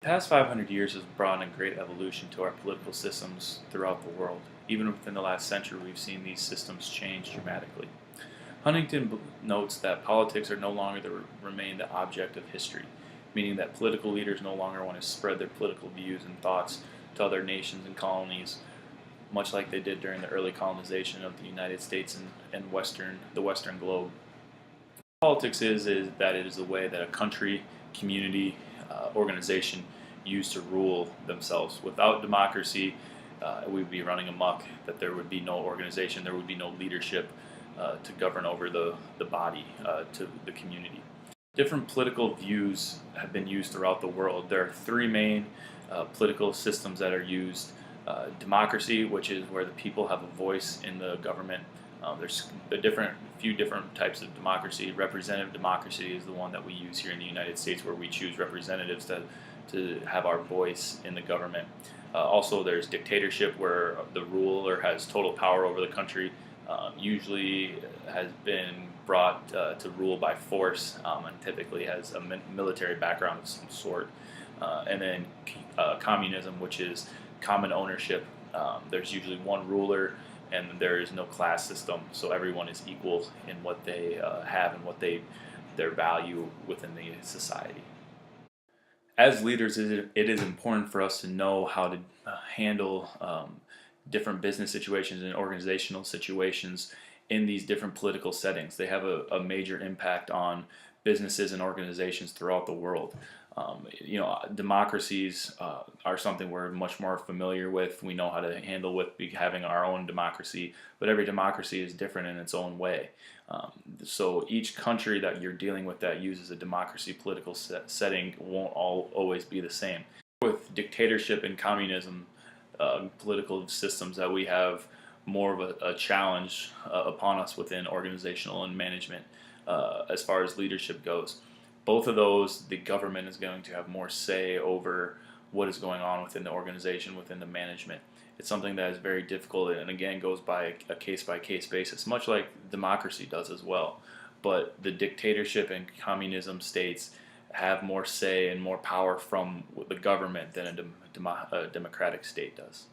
The past 500 years has brought a great evolution to our political systems throughout the world. Even within the last century, we've seen these systems change dramatically. Huntington notes that politics are no longer remain the object of history, meaning that political leaders no longer want to spread their political views and thoughts to other nations and colonies, much like they did during the early colonization of the United States and the Western globe. Politics is that it is the way that a country, community, organization use to rule themselves. Without democracy, we would be running amok, that there would be no organization, there would be no leadership to govern over the body, to the community. Different political views have been used throughout the world. There are three main political systems that are used. Democracy, which is where the people have a voice in the government. There's a few different types of democracy. Representative democracy is the one that we use here in the United States, where we choose representatives to have our voice in the government. Also, there's dictatorship, where the ruler has total power over the country. Usually has been brought to rule by force, and typically has a military background of some sort. And then communism, which is common ownership. There's usually one ruler, and there is no class system, so everyone is equal in what they have and their value within the society. As leaders, it is important for us to know how to handle different business situations and organizational situations in these different political settings. They have a major impact on businesses and organizations throughout the world. Democracies are something we're much more familiar with. We know how to handle with having our own democracy, but every democracy is different in its own way. So each country that you're dealing with that uses a democracy political setting won't always be the same. With dictatorship and communism, political systems, that we have more of a challenge upon us within organizational and management as far as leadership goes. Both of those, the government is going to have more say over what is going on within the organization, within the management. It's something that is very difficult, and again goes by a case-by-case basis, much like democracy does as well. But the dictatorship and communism states have more say and more power from the government than a democratic state does.